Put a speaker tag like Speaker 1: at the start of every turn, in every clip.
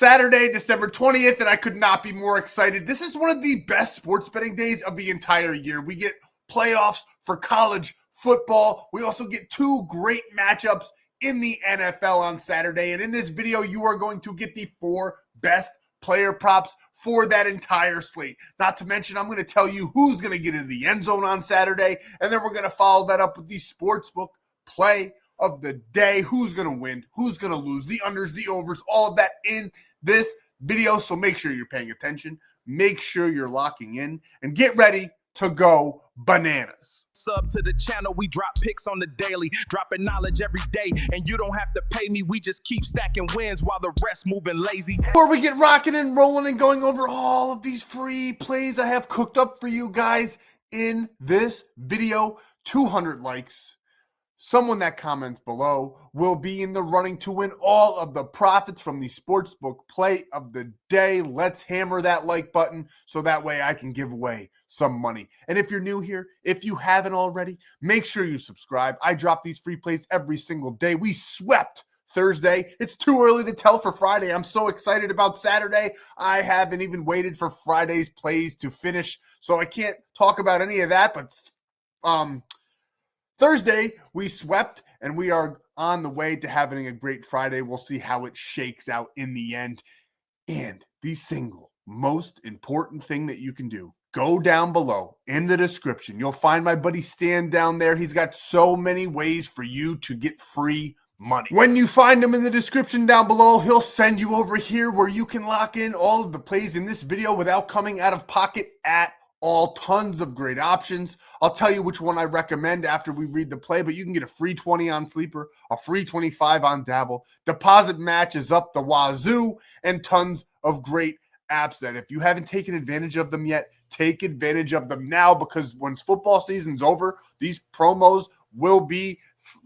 Speaker 1: Saturday, December 20th, and I could not be more excited. This is one of the best sports betting days of the entire year. We get playoffs for college football. We also get two great matchups in the NFL on Saturday. And in this video, you are going to get the 4 best player props for that entire slate. Not to mention, I'm going to tell you who's going to get into the end zone on Saturday, and then we're going to follow that up with the Sportsbook play of the day. Who's going to win, who's going to lose, the unders, the overs, all of that in this video. So make sure you're paying attention, make sure you're locking in, and get ready to go bananas.
Speaker 2: Sub to the channel, we drop picks on the daily, dropping knowledge every day, and you don't have to pay me, we just keep stacking wins while the rest moving lazy.
Speaker 1: Before we get rocking and rolling and going over all of these free plays I have cooked up for you guys in this video, 200 likes. Someone that comments below will be in the running to win all of the profits from the Sportsbook play of the day. Let's hammer that like button so that way I can give away some money. And if you're new here, if you haven't already, make sure you subscribe. I drop these free plays every single day. We swept Thursday. It's too early to tell for Friday. I'm so excited about Saturday. I haven't even waited for Friday's plays to finish, so I can't talk about any of that, but Thursday, we swept, and we are on the way to having a great Friday. We'll see how it shakes out in the end. And the single most important thing that you can do, go down below in the description. You'll find my buddy Stan down there. He's got so many ways for you to get free money. When you find him in the description down below, he'll send you over here where you can lock in all of the plays in this video without coming out of pocket at all. Tons of great options. I'll tell you which one I recommend after we read the play, but you can get a free 20 on Sleeper, a free 25 on Dabble. Deposit match is up the wazoo, and tons of great apps that if you haven't taken advantage of them yet, take advantage of them now, because once football season's over, these promos will be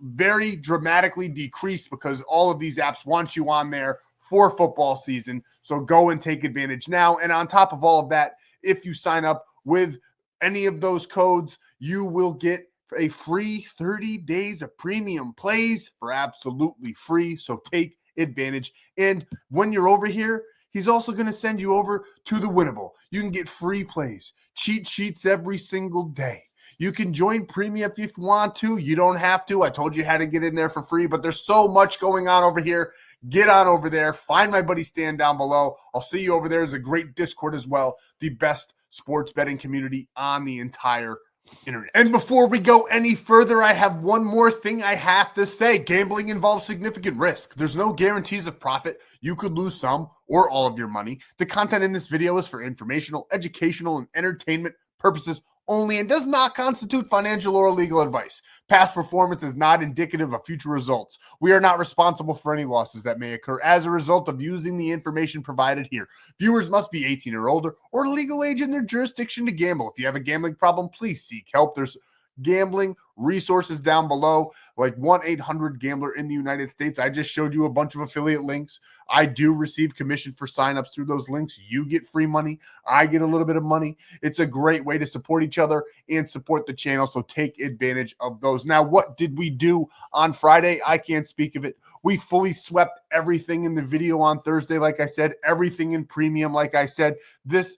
Speaker 1: very dramatically decreased because all of these apps want you on there for football season. So go and take advantage now. And on top of all of that, if you sign up with any of those codes, you will get a free 30 days of premium plays for absolutely free. So take advantage. And when you're over here, he's also going to send you over to the Winnable. You can get free plays, cheat sheets every single day. You can join premium if you want to. You don't have to. I told you how to get in there for free, but there's so much going on over here. Get on over there. Find my buddy Stan down below. I'll see you over there. There's a great Discord as well. The best sports betting community on the entire internet. And before we go any further, I have one more thing I have to say. Gambling involves significant risk. There's no guarantees of profit. You could lose some or all of your money. The content in this video is for informational, educational, and entertainment purposes only and does not constitute financial or legal advice. Past performance is not indicative of future results. We are not responsible for any losses that may occur as a result of using the information provided here. Viewers must be 18 or older or legal age in their jurisdiction to gamble. If you have a gambling problem, please seek help. There's gambling resources down below, like 1-800-GAMBLER in the United States. I just showed you a bunch of affiliate links. I do receive commission for signups through those links. You get free money. I get a little bit of money. It's a great way to support each other and support the channel, so take advantage of those. Now, what did we do on Friday? I can't speak of it. We fully swept everything in the video on Thursday, like I said, everything in premium, like I said. This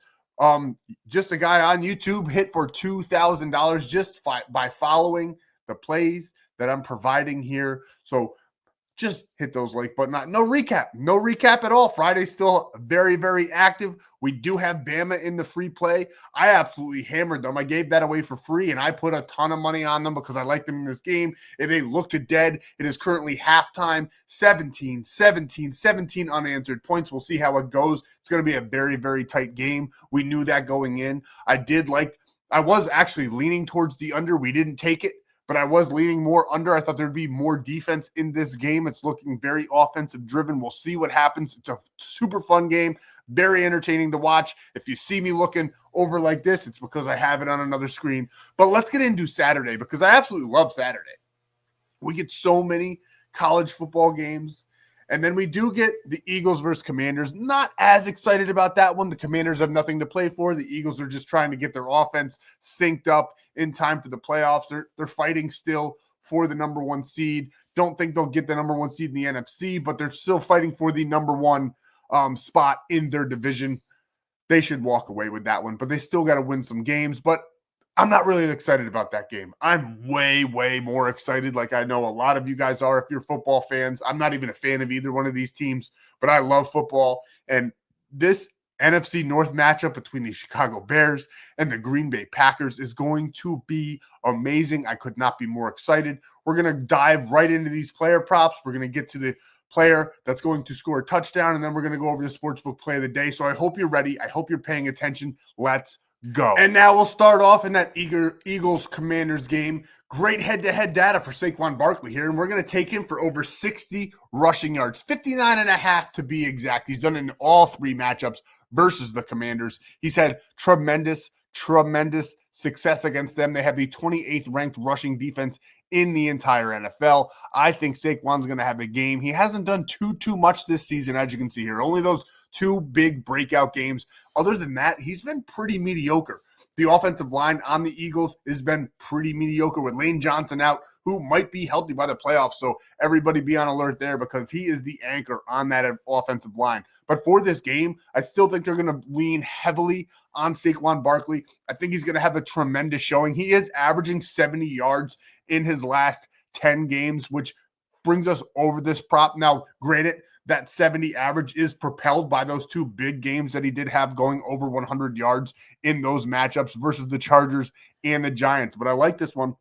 Speaker 1: just a guy on YouTube hit for $2,000 just by following the plays that I'm providing here. So just hit those like button. No recap at all. Friday's still very, very active. We do have Bama in the free play. I absolutely hammered them. I gave that away for free, and I put a ton of money on them because I like them in this game. If they look to dead, it is currently halftime, 17 unanswered points. We'll see how it goes. It's going to be a very, very tight game. We knew that going in. I was actually leaning towards the under. We didn't take it, but I was leaning more under. I thought there'd be more defense in this game. It's looking very offensive driven. We'll see what happens. It's a super fun game, very entertaining to watch. If you see me looking over like this, it's because I have it on another screen. But let's get into Saturday, because I absolutely love Saturday. We get so many college football games. And then we do get the Eagles versus Commanders. Not as excited about that one. The Commanders have nothing to play for. The Eagles are just trying to get their offense synced up in time for the playoffs. They're fighting still for the number 1 seed. Don't think they'll get the number 1 seed in the NFC, but they're still fighting for the number 1 spot in their division. They should walk away with that one, but they still got to win some games. But I'm not really excited about that game. I'm way, way more excited, like I know a lot of you guys are if you're football fans. I'm not even a fan of either one of these teams, but I love football. And this NFC North matchup between the Chicago Bears and the Green Bay Packers is going to be amazing. I could not be more excited. We're going to dive right into these player props. We're going to get to the player that's going to score a touchdown, and then we're going to go over the Sportsbook play of the day. So I hope you're ready. I hope you're paying attention. Let's go. And now we'll start off in that Eagles-Commanders game. Great head-to-head data for Saquon Barkley here, and we're going to take him for over 60 rushing yards, 59.5 to be exact. He's done it in all three matchups versus the Commanders. He's had tremendous success against them. They have the 28th ranked rushing defense in the entire NFL. I think Saquon's going to have a game. He hasn't done too much this season, as you can see here. Only those two big breakout games. Other than that, he's been pretty mediocre. The offensive line on the Eagles has been pretty mediocre with Lane Johnson out, who might be healthy by the playoffs. So everybody be on alert there because he is the anchor on that offensive line. But for this game, I still think they're going to lean heavily on Saquon Barkley. I think he's going to have a tremendous showing. He is averaging 70 yards in his last 10 games, which brings us over this prop. Now, granted, that 70 average is propelled by those two big games that he did have going over 100 yards in those matchups versus the Chargers and the Giants. But I like this one.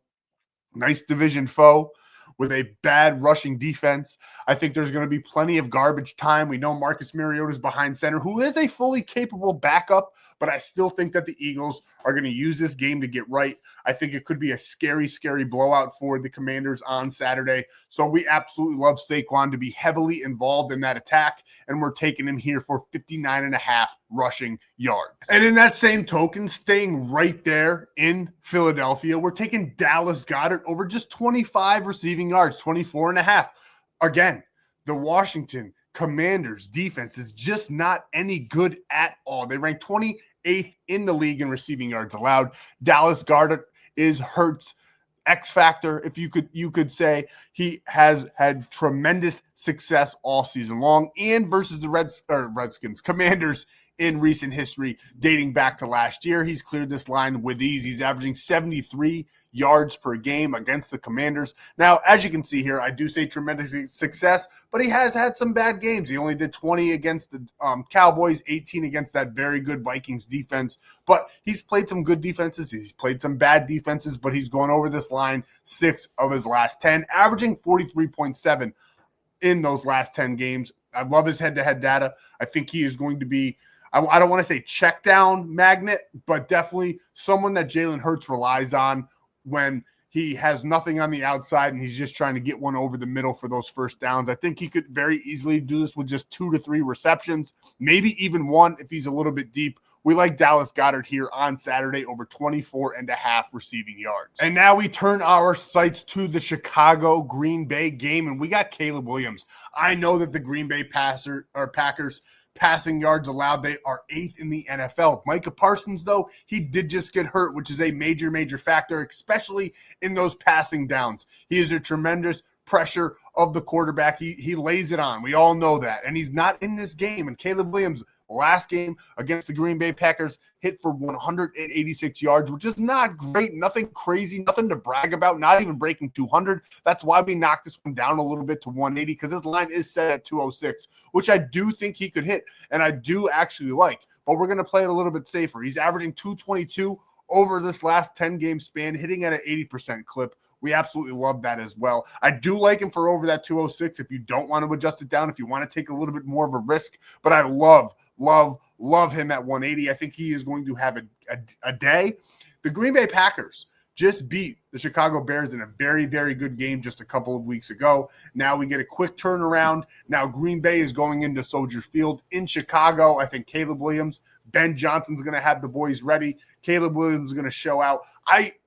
Speaker 1: Nice division foe with a bad rushing defense. I think there's going to be plenty of garbage time. We know Marcus Mariota is behind center, who is a fully capable backup, but I still think that the Eagles are going to use this game to get right. I think it could be a scary blowout for the Commanders on Saturday. So we absolutely love Saquon to be heavily involved in that attack, and we're taking him here for 59.5 rushing yards. And in that same token, staying right there in Philadelphia, we're taking Dallas Goedert over just 25 receiving yards, 24.5. Again, the Washington Commanders defense is just not any good at all. They rank 28th in the league in receiving yards allowed. Dallas Goedert is Hurts' X factor, if you could say. He has had tremendous success all season long and versus the Commanders in recent history dating back to last year. He's cleared this line with ease. He's averaging 73 yards per game against the Commanders. Now, as you can see here, I do say tremendous success, but he has had some bad games. He only did 20 against the Cowboys, 18 against that very good Vikings defense. But he's played some good defenses. He's played some bad defenses, but he's gone over this line 6 of his last 10, averaging 43.7 in those last 10 games. I love his head-to-head data. I think he is going to be, I don't want to say check down magnet, but definitely someone that Jalen Hurts relies on when he has nothing on the outside and he's just trying to get one over the middle for those first downs. I think he could very easily do this with just 2 to 3 receptions, maybe even 1 if he's a little bit deep. We like Dallas Goedert here on Saturday over 24.5 receiving yards. And now we turn our sights to the Chicago Green Bay game, and we got Caleb Williams. I know that the Green Bay Packers passing yards allowed, they are 8th in the NFL. Micah Parsons, though, he did just get hurt, which is a major factor, especially in those passing downs. He is a tremendous pressure of the quarterback. He lays it on. We all know that. And he's not in this game. And Caleb Williams, last game against the Green Bay Packers, hit for 186 yards, which is not great. Nothing crazy, nothing to brag about, not even breaking 200. That's why we knocked this one down a little bit to 180, because this line is set at 206, which I do think he could hit, and I do actually like. But we're going to play it a little bit safer. He's averaging 222 over this last 10-game span, hitting at an 80% clip. We absolutely love that as well. I do like him for over that 206 if you don't want to adjust it down, if you want to take a little bit more of a risk. But I love him at 180. I think he is going to have a day. The Green Bay Packers just beat the Chicago Bears in a very good game just a couple of weeks ago. Now we get a quick turnaround. Now Green Bay is going into Soldier Field in Chicago. I think Caleb Williams, Ben Johnson's going to have the boys ready. Caleb Williams is going to show out.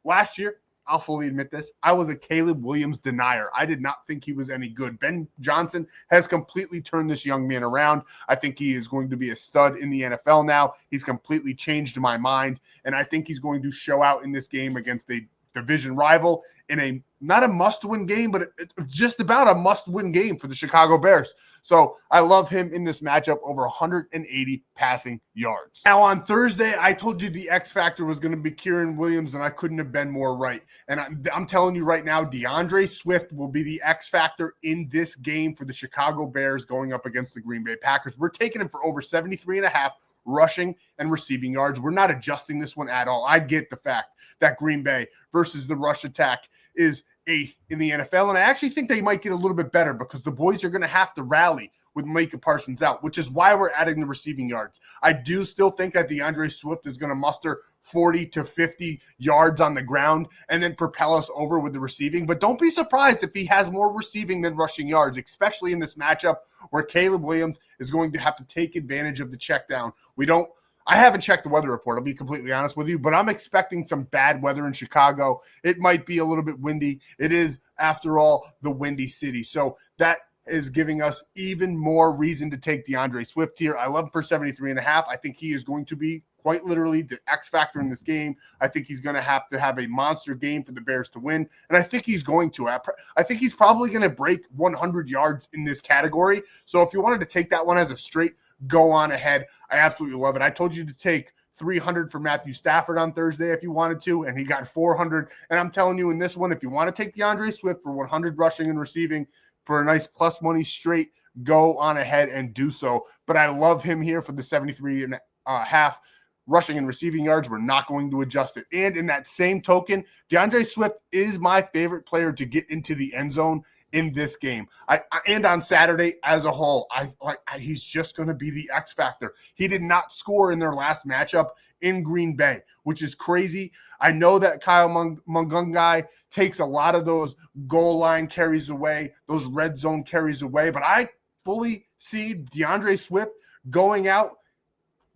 Speaker 1: Last year, I'll fully admit this, I was a Caleb Williams denier. I did not think he was any good. Ben Johnson has completely turned this young man around. I think he is going to be a stud in the NFL now. He's completely changed my mind, and I think he's going to show out in this game against a division rival in a not a must-win game, but it's just about a must-win game for the Chicago Bears. So I love him in this matchup, over 180 passing yards. Now on Thursday, I told you the X factor was going to be Kyren Williams, and I couldn't have been more right. And I'm telling you right now, DeAndre Swift will be the X factor in this game for the Chicago Bears going up against the Green Bay Packers. We're taking him for over 73.5 rushing and receiving yards. We're not adjusting this one at all. I get the fact that Green Bay versus the rush attack is 8th in the NFL, and I actually think they might get a little bit better because the boys are going to have to rally with Micah Parsons out, which is why we're adding the receiving yards. I do still think that DeAndre Swift is going to muster 40 to 50 yards on the ground and then propel us over with the receiving, but don't be surprised if he has more receiving than rushing yards, especially in this matchup where Caleb Williams is going to have to take advantage of the check down. I haven't checked the weather report, I'll be completely honest with you, but I'm expecting some bad weather in Chicago. It might be a little bit windy. It is, after all, the Windy City. So that is giving us even more reason to take DeAndre Swift here. I love him for 73.5. I think he is going to be quite literally the X factor in this game. I think he's going to have a monster game for the Bears to win, and I think he's going to. I think he's probably going to break 100 yards in this category. So if you wanted to take that one as a straight, go on ahead. I absolutely love it. I told you to take 300 for Matthew Stafford on Thursday if you wanted to, and he got 400. And I'm telling you in this one, if you want to take DeAndre Swift for 100 rushing and receiving for a nice plus money straight, go on ahead and do so. But I love him here for the 73.5 rushing and receiving yards. We're not going to adjust it. And in that same token, DeAndre Swift is my favorite player to get into the end zone in this game. And on Saturday as a whole, he's just going to be the X factor. He did not score in their last matchup in Green Bay, which is crazy. I know that Kyle Mungungai takes a lot of those goal line carries away, those red zone carries away, but I fully see DeAndre Swift going out,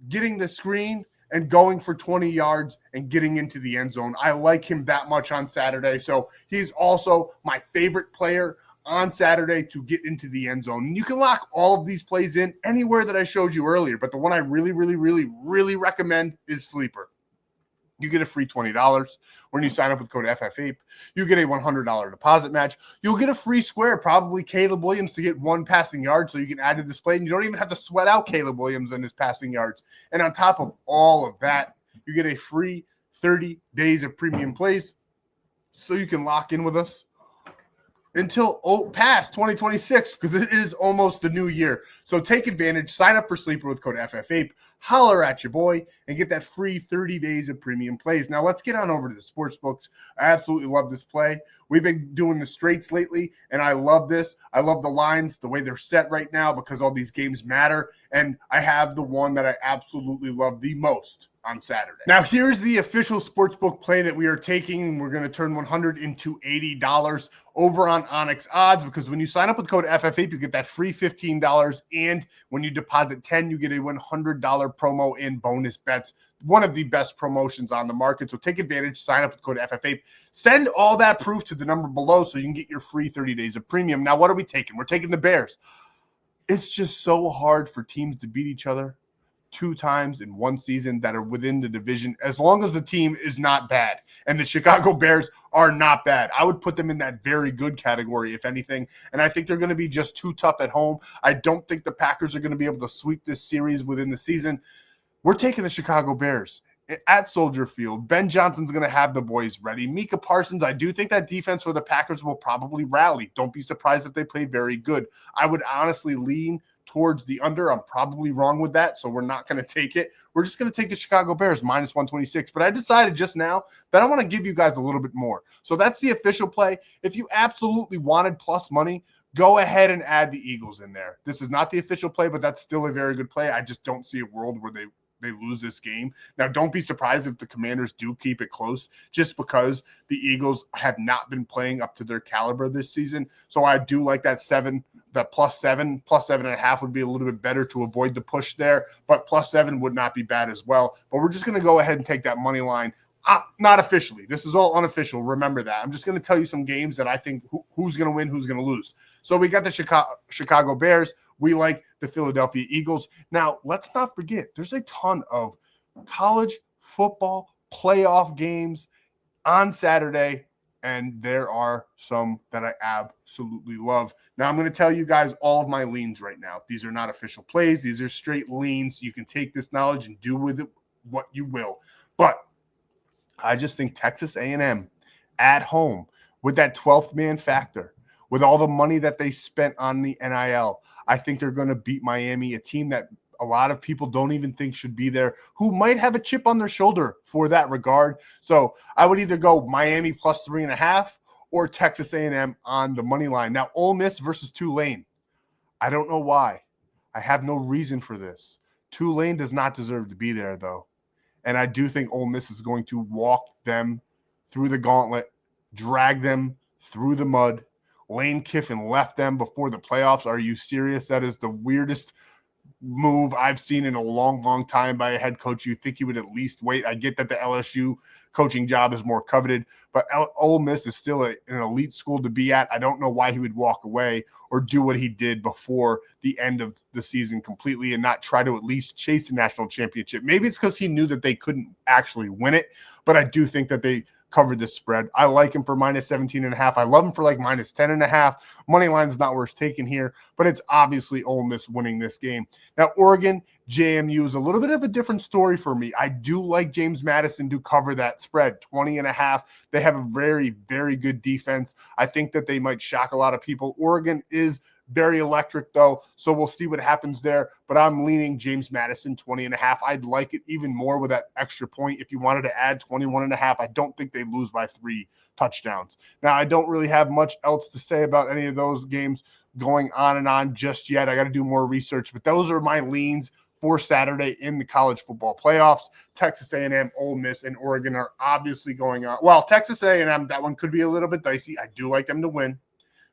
Speaker 1: getting the screen, and going for 20 yards and getting into the end zone. I like him that much on Saturday. So he's also my favorite player on Saturday to get into the end zone. And you can lock all of these plays in anywhere that I showed you earlier, but the one I really recommend is Sleeper. You get a free $20 when you sign up with code FFAPE. You get a $100 deposit match. You'll get a free square, probably Caleb Williams, to get 1 passing yard, so you can add to this play. And you don't even have to sweat out Caleb Williams and his passing yards. And on top of all of that, you get a free 30 days of premium plays, so you can lock in with us until past 2026, because it is almost the new year. So take advantage, sign up for Sleeper with code FFAPE, holler at your boy, and get that free 30 days of premium plays. Now let's get on over to the Sportsbooks. I absolutely love this play. We've been doing the straights lately, and I love this. I love the lines, the way they're set right now, because all these games matter, and I have the one that I absolutely love the most on Saturday. Now, here's the official sportsbook play that we are taking. We're going to turn $100 into $80 over on Onyx Odds, because when you sign up with code FFAPE, you get that free $15, and when you deposit $10, you get a $100 promo in bonus bets. One of the best promotions on the market. So take advantage, sign up with code FFAPE. Send all that proof to the number below so you can get your free 30 days of premium. Now, what are we taking? We're taking the Bears. It's just so hard for teams to beat each other 2 times in one season that are within the division, as long as the team is not bad. And the Chicago Bears are not bad. I would put them in that very good category, if anything. And I think they're going to be just too tough at home. I don't think the Packers are going to be able to sweep this series within the season. We're taking the Chicago Bears at Soldier Field. Ben Johnson's going to have the boys ready. Micah Parsons, I do think that defense for the Packers will probably rally. Don't be surprised if they play very good. I would honestly lean towards the under. I'm probably wrong with that, so we're not going to take it. We're just going to take the Chicago Bears minus 126. But I decided just now that I want to give you guys a little bit more. So that's the official play. If you absolutely wanted plus money, go ahead and add the Eagles in there. This is not the official play, but that's still a very good play. I just don't see a world where they lose this game. Now, don't be surprised if the Commanders do keep it close, just because the Eagles have not been playing up to their caliber this season. So I do like that plus 7.5 would be a little bit better to avoid the push there, but plus 7 would not be bad as well. But we're just going to go ahead and take that money line. Not officially. This is all unofficial. Remember that. I'm just going to tell you some games that I think who's going to win, who's going to lose. So we got the Chicago Bears. We like the Philadelphia Eagles. Now, let's not forget, there's a ton of college football playoff games on Saturday and there are some that I absolutely love. Now, I'm going to tell you guys all of my leans right now. These are not official plays. These are straight leans. You can take this knowledge and do with it what you will. But I just think Texas A&M at home with that 12th man factor, with all the money that they spent on the NIL, I think they're going to beat Miami, a team that a lot of people don't even think should be there, who might have a chip on their shoulder for that regard. So I would either go Miami plus 3.5 or Texas A&M on the money line. Now, Ole Miss versus Tulane. I don't know why. I have no reason for this. Tulane does not deserve to be there, though. And I do think Ole Miss is going to walk them through the gauntlet, drag them through the mud. Lane Kiffin left them before the playoffs. Are you serious? That is the weirdest move I've seen in a long, long time by a head coach. You'd think he would at least wait. I get that the LSU coaching job is more coveted, but Ole Miss is still an elite school to be at. I don't know why he would walk away or do what he did before the end of the season completely and not try to at least chase a national championship. Maybe it's because he knew that they couldn't actually win it, but I do think that they covered this spread. I like him for minus 17.5. I love him for like minus 10.5. Money line's not worth taking here, but it's obviously Ole Miss winning this game. Now, Oregon, JMU is a little bit of a different story for me. I do like James Madison to cover that spread, 20.5. They have a very, very good defense. I think that they might shock a lot of people. Oregon is very electric, though, so we'll see what happens there. But I'm leaning James Madison 20.5. I'd like it even more with that extra point. If you wanted to add 21.5, I don't think they lose by 3 touchdowns. Now, I don't really have much else to say about any of those games going on and on just yet. I got to do more research, but those are my leans for Saturday in the college football playoffs. Texas A&M, Ole Miss, and Oregon are obviously going on. Well, Texas A&M, that one could be a little bit dicey. I do like them to win.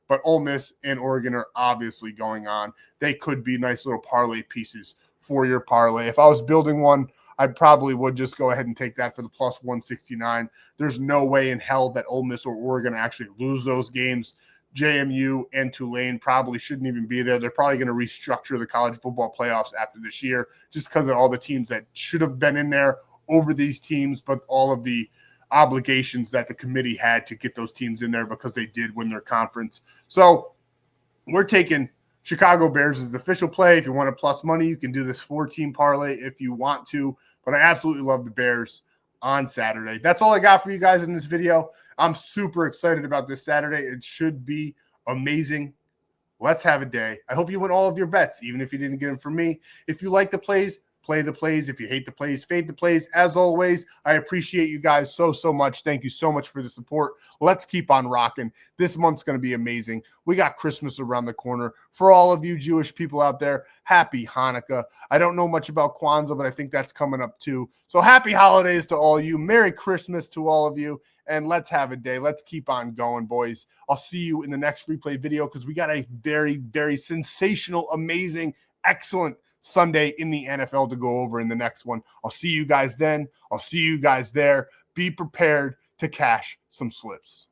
Speaker 1: But Ole Miss and Oregon are obviously going on. They could be nice little parlay pieces for your parlay. If I was building one, I probably would just go ahead and take that for the plus 169. There's no way in hell that Ole Miss or Oregon actually lose those games. JMU and Tulane probably shouldn't even be there. They're probably going to restructure the college football playoffs after this year just because of all the teams that should have been in there over these teams, but all of the obligations that the committee had to get those teams in there because they did win their conference. So we're taking Chicago Bears as the official play. If you want to plus money, you can do this 4-team parlay if you want to, but I absolutely love the Bears on Saturday. That's all I got for you guys in this video. I'm super excited about this Saturday. It should be amazing. Let's have a day. I hope you win all of your bets, even if you didn't get them from me. If you like the plays, play the plays. If you hate the plays, fade the plays. As always, I appreciate you guys so much. Thank you so much for the support. Let's keep on rocking. This month's going to be amazing. We got Christmas around the corner. For all of you Jewish people out there, happy Hanukkah. I don't know much about Kwanzaa, but I think that's coming up too. So happy holidays to all of you. Merry Christmas to all of you. And let's have a day. Let's keep on going, boys. I'll see you in the next free play video because we got a very, very sensational, amazing, excellent Sunday in the NFL to go over in the next one. I'll see you guys then. I'll see you guys there. Be prepared to cash some slips.